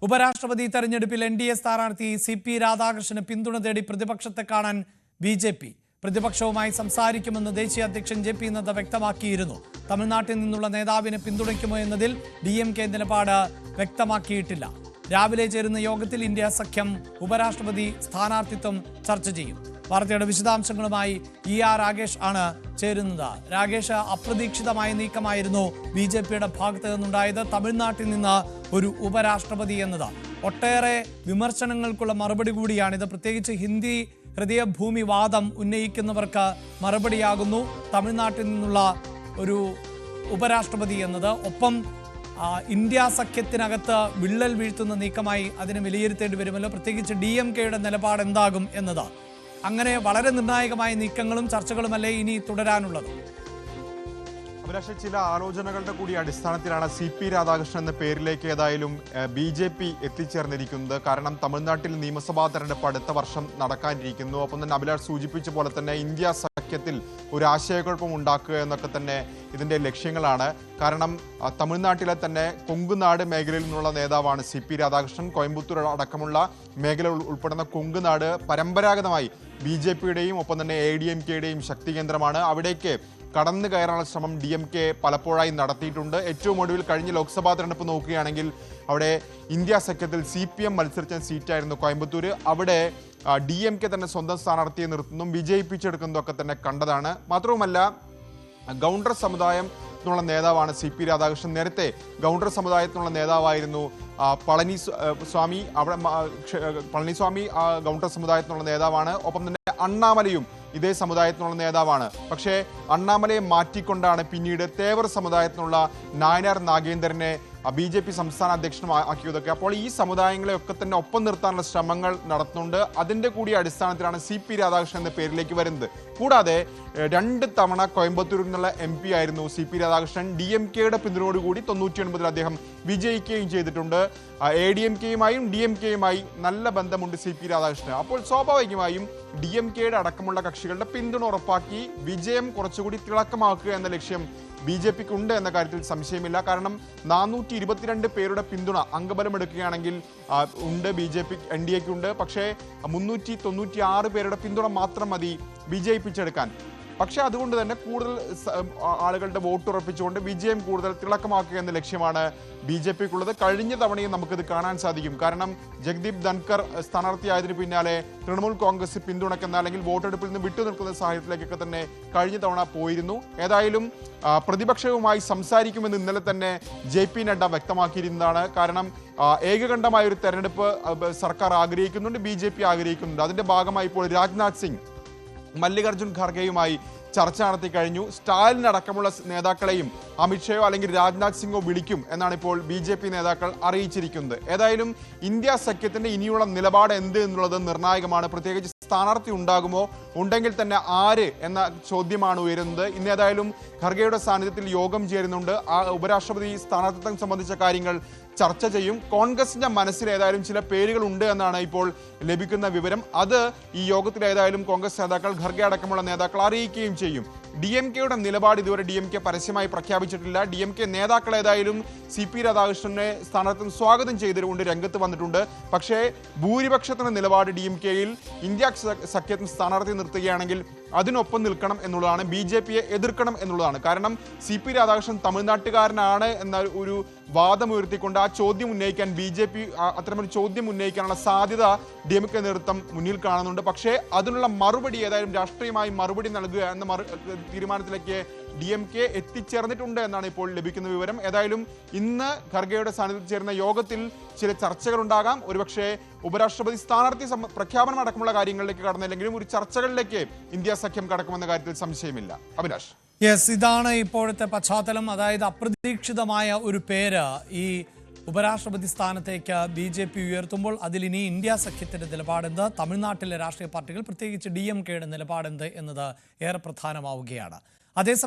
ഉപരാഷ്ട്രപതി തെരഞ്ഞെടുപ്പിൽ NDA സ്ഥാനാർത്ഥി CP രാധാകൃഷ്ണന് പിന്തുണ തേടി പ്രതിപക്ഷത്തെ കാണാൻ BJP. പ്രതിപക്ഷവുമായി സംസാരിക്കുമെന്ന് ദേശീയ അധ്യക്ഷൻ JP നദ്ദ വ്യക്തമാക്കിയിരുന്നു. തമിഴ്നാട്ടിൽ നിന്നുള്ള നേതാവിനെ പിന്തുണയ്ക്കുമോ എന്നതിൽ DMK നിലപാട് വ്യക്തമാക്കിയിട്ടില്ല. രാവിലെ ചേരുന്ന യോഗത്തിൽ ഇന്ത്യ സഖ്യം ഉപരാഷ്ട്രപതി സ്ഥാനാർത്ഥിത്വം ചർച്ച ചെയ്യും. വാർത്തയുടെ വിശദാംശങ്ങളുമായി രാകേഷ് ആണ് ചേരുന്നത്. രാകേഷ്, അപ്രതീക്ഷിതമായ നീക്കമായിരുന്നു BJPയുടെ ഭാഗത്ത് നിന്നുണ്ടായത്. തമിഴ്നാട്ടിൽ നിന്ന് ഒരു ഉപരാഷ്ട്രപതി എന്നത് ഒട്ടേറെ വിമർശനങ്ങൾക്കുള്ള മറുപടി കൂടിയാണിത്. പ്രത്യേകിച്ച് ഹിന്ദി ഹൃദയഭൂമി വാദം ഉന്നയിക്കുന്നവർക്ക് മറുപടിയാകുന്നു തമിഴ്നാട്ടിൽ നിന്നുള്ള ഒരു ഉപരാഷ്ട്രപതി എന്നത്. ഒപ്പം ഇന്ത്യ സഖ്യത്തിനകത്ത് വിള്ളൽ വീഴ്ത്തുന്ന നീക്കമായി അതിനെ വിലയിരുത്തേണ്ടി വരുമല്ലോ. പ്രത്യേകിച്ച് DMKയുടെ നിലപാട് എന്താകും എന്നത്. അങ്ങനെ വളരെ നിർണായകമായ നീക്കങ്ങളും ചർച്ചകളുമല്ലേ ഇനി തുടരാനുള്ളത്? അഭിലാഷ്, ചില ആലോചനകളുടെ കൂടി അടിസ്ഥാനത്തിലാണ് CP രാധാകൃഷ്ണൻ എന്ന പേരിലേക്ക് ഏതായാലും BJP എത്തിച്ചേർന്നിരിക്കുന്നത്. കാരണം തമിഴ്നാട്ടിൽ നിയമസഭാ തെരഞ്ഞെടുപ്പ് അടുത്ത വർഷം നടക്കാനിരിക്കുന്നു. ഒപ്പം തന്നെ അഭിലാഷ് സൂചിപ്പിച്ച പോലെ തന്നെ ഇന്ത്യ സഖ്യത്തിൽ ഒരു ആശയക്കുഴപ്പം ഉണ്ടാക്കുക എന്നൊക്കെ തന്നെ ഇതിൻ്റെ ലക്ഷ്യങ്ങളാണ്. കാരണം തമിഴ്നാട്ടിലെ തന്നെ കൊങ്കുനാട് മേഖലയിൽ നിന്നുള്ള നേതാവാണ് CP രാധാകൃഷ്ണൻ. കോയമ്പത്തൂർ അടക്കമുള്ള മേഖല ഉൾപ്പെടുന്ന കൊങ്കുനാട് പരമ്പരാഗതമായി BJPയുടെയും ഒപ്പം തന്നെ ADMKയുടെയും ശക്തി കേന്ദ്രമാണ്. അവിടേക്ക് കടന്നു കയറാനുള്ള ശ്രമം DMK പലപ്പോഴായി നടത്തിയിട്ടുണ്ട്. ഏറ്റവും ഒടുവിൽ കഴിഞ്ഞ ലോക്സഭാ തെരഞ്ഞെടുപ്പ് നോക്കുകയാണെങ്കിൽ അവിടെ ഇന്ത്യ സഖ്യത്തിൽ CPM മത്സരിച്ച സീറ്റായിരുന്നു കോയമ്പത്തൂർ. അവിടെ DMK തന്നെ സ്വന്തം സ്ഥാനാർത്ഥിയെ നിർത്തുന്നതും വിജയിപ്പിച്ചെടുക്കുന്നതും ഒക്കെ തന്നെ കണ്ടതാണ്. മാത്രവുമല്ല, ഗൗണ്ടർ സമുദായം ുള്ള നേതാവാണ് CP രാധാകൃഷ്ണൻ. നേരത്തെ ഗൗണ്ടർ സമുദായത്തിനുള്ള നേതാവായിരുന്നു പളനിസ്വാമി. അവിടെ പളനിസ്വാമി ഗൗണ്ടർ സമുദായത്തിനുള്ള നേതാവാണ്. ഒപ്പം തന്നെ അണ്ണാമലയും ഇതേ സമുദായത്തിനുള്ള നേതാവാണ്. പക്ഷേ അണ്ണാമലയെ മാറ്റിക്കൊണ്ടാണ് പിന്നീട് തേവർ സമുദായത്തിനുള്ള നായനാർ നാഗേന്ദ്രനെ BJP സംസ്ഥാന അധ്യക്ഷനാക്കിയതൊക്കെ. അപ്പോൾ ഈ സമുദായങ്ങളെയൊക്കെ തന്നെ ഒപ്പം നിർത്താനുള്ള ശ്രമങ്ങൾ നടത്തുന്നുണ്ട്. അതിൻ്റെ കൂടി അടിസ്ഥാനത്തിലാണ് CP രാധാകൃഷ്ണൻ എന്ന പേരിലേക്ക് വരുന്നത്. കൂടാതെ 2 തവണ കോയമ്പത്തൂരിൽ നിന്നുള്ള MP ആയിരുന്നു CP രാധാകൃഷ്ണൻ. DMKയുടെ പിന്തുണയോടുകൂടി 99-ൽ അദ്ദേഹം വിജയിക്കുകയും ചെയ്തിട്ടുണ്ട്. ADMKയുമായും DMKയുമായി നല്ല ബന്ധമുണ്ട് CP രാധാകൃഷ്ണൻ. അപ്പോൾ സ്വാഭാവികമായും DMKയുടെ അടക്കമുള്ള കക്ഷികളുടെ പിന്തുണ ഉറപ്പാക്കി വിജയം കുറച്ചുകൂടി തിളക്കമാക്കുക എന്ന ലക്ഷ്യം BJPക്ക് ഉണ്ട് എന്ന കാര്യത്തിൽ സംശയമില്ല. കാരണം 422 പേരുടെ പിന്തുണ അംഗബലം എടുക്കുകയാണെങ്കിൽ ഉണ്ട് NDAക്ക് ഉണ്ട്. പക്ഷേ 396 പേരുടെ പിന്തുണ മാത്രം മതി വിജയിപ്പിച്ചെടുക്കാൻ. പക്ഷേ അതുകൊണ്ട് തന്നെ കൂടുതൽ ആളുകളുടെ വോട്ട് ഉറപ്പിച്ചുകൊണ്ട് വിജയം കൂടുതൽ തിളക്കമാക്കുക എന്ന ലക്ഷ്യമാണ് BJPക്കുള്ളത്. കഴിഞ്ഞ തവണയും നമുക്കിത് കാണാൻ സാധിക്കും. കാരണം ജഗ്ദീപ് ധൻകർ സ്ഥാനാർത്ഥിയായതിനു പിന്നാലെ തൃണമൂൽ കോൺഗ്രസ് പിന്തുണയ്ക്കുന്ന അല്ലെങ്കിൽ വോട്ടെടുപ്പിൽ നിന്ന് വിട്ടുനിൽക്കുന്ന സാഹചര്യത്തിലേക്കൊക്കെ തന്നെ കഴിഞ്ഞ തവണ പോയിരുന്നു. ഏതായാലും പ്രതിപക്ഷവുമായി സംസാരിക്കുമെന്ന് ഇന്നലെ തന്നെ JP നഡ്ഡ വ്യക്തമാക്കിയിരുന്നതാണ്. കാരണം ഏകകണ്ഠമായ ഒരു തെരഞ്ഞെടുപ്പ് സർക്കാർ ആഗ്രഹിക്കുന്നുണ്ട്, BJP ആഗ്രഹിക്കുന്നുണ്ട്. അതിന്റെ ഭാഗമായി ഇപ്പോൾ രാജ്നാഥ് സിംഗ് മല്ലികാർജുൻ ഖാർഗെയുമായി ചർച്ച നടത്തി കഴിഞ്ഞു. സ്റ്റാലിൻ അടക്കമുള്ള നേതാക്കളെയും അമിത്ഷയോ അല്ലെങ്കിൽ രാജ്നാഥ് സിംഗോ വിളിക്കും എന്നാണ് ഇപ്പോൾ BJP നേതാക്കൾ അറിയിച്ചിരിക്കുന്നത്. ഏതായാലും ഇന്ത്യ സഖ്യത്തിന്റെ ഇനിയുള്ള നിലപാട് എന്ത് എന്നുള്ളത് നിർണായകമാണ്. പ്രത്യേകിച്ച് സ്ഥാനാർത്ഥി ഉണ്ടാകുമോ, ഉണ്ടെങ്കിൽ തന്നെ ആര് എന്ന ചോദ്യമാണ് ഉയരുന്നത്. ഇന്ന് ഏതായാലും ഖർഗെയുടെ സാന്നിധ്യത്തിൽ യോഗം ചേരുന്നുണ്ട്. ആ ഉപരാഷ്ട്രപതി സ്ഥാനാർത്ഥിത്വം സംബന്ധിച്ച കാര്യങ്ങൾ ചർച്ച ചെയ്യും. കോൺഗ്രസിന്റെ മനസ്സിൽ ഏതായാലും ചില പേരുകൾ ഉണ്ട് എന്നാണ് ഇപ്പോൾ ലഭിക്കുന്ന വിവരം. അത് ഈ യോഗത്തിൽ ഏതായാലും കോൺഗ്രസ് നേതാക്കൾ, ഖർഗെ അടക്കമുള്ള നേതാക്കൾ അറിയിക്കുകയും ചെയ്യും. DMKയുടെ നിലപാട് ഇതുവരെ DMK പരസ്യമായി പ്രഖ്യാപിച്ചിട്ടില്ല. DMK നേതാക്കൾ ഏതായാലും CP രാധാകൃഷ്ണനെ സ്ഥാനാർത്ഥി സ്വാഗതം ചെയ്തുകൊണ്ട് രംഗത്ത് വന്നിട്ടുണ്ട്. പക്ഷേ ഭൂരിപക്ഷത്തിന്റെ നിലപാട് DMKയിൽ ഇന്ത്യ സഖ്യത്തിന് സ്ഥാനാർത്ഥി നിർത്തുകയാണെങ്കിൽ അതിനൊപ്പം നിൽക്കണം എന്നുള്ളതാണ്, BJPയെ എതിർക്കണം എന്നുള്ളതാണ്. കാരണം CP രാധാകൃഷ്ണൻ തമിഴ്നാട്ടുകാരനാണ് എന്ന ഒരു വാദം ഉയർത്തിക്കൊണ്ട് ആ ചോദ്യം ഉന്നയിക്കാൻ BJP അത്തരമൊരു ചോദ്യം ഉന്നയിക്കാനുള്ള സാധ്യത DMK നേതൃത്വം മുന്നിൽ കാണുന്നുണ്ട്. പക്ഷേ അതിനുള്ള മറുപടി ഏതായാലും രാഷ്ട്രീയമായി മറുപടി നൽകുക എന്ന തീരുമാനത്തിലേക്ക് DMK എത്തിച്ചേർന്നിട്ടുണ്ട് എന്നാണ് ഇപ്പോൾ ലഭിക്കുന്ന വിവരം. ഏതായാലും ഇന്ന് ഖർഗെയുടെ സാന്നിധ്യത്തിൽ ചേർന്ന യോഗത്തിൽ ചില ചർച്ചകൾ ഉണ്ടാകാം. ഒരുപക്ഷെ ഉപരാഷ്ട്രപതി സ്ഥാനാർത്ഥി പ്രഖ്യാപനം അടക്കമുള്ള കാര്യങ്ങളിലേക്ക് കടന്നില്ലെങ്കിലും ഒരു ചർച്ചകളിലേക്ക് ഇന്ത്യ സഖ്യം കടക്കുമെന്ന കാര്യത്തിൽ സംശയമില്ല. അഭിലാഷ്, ഇതാണ് ഇപ്പോഴത്തെ പശ്ചാത്തലം. അതായത് അപ്രതീക്ഷിതമായ ഒരു പേര് ഈ ഉപരാഷ്ട്രപതി സ്ഥാനത്തേക്ക് BJP ഉയർത്തുമ്പോൾ അതിലിനി ഇന്ത്യ സഖ്യത്തിന്റെ നിലപാടെന്ത്, തമിഴ്നാട്ടിലെ രാഷ്ട്രീയ പാർട്ടികൾ പ്രത്യേകിച്ച് DMKയുടെ നിലപാടെന്ത് എന്നത് ഏറെ പ്രധാനമാവുകയാണ്. അതേസമയം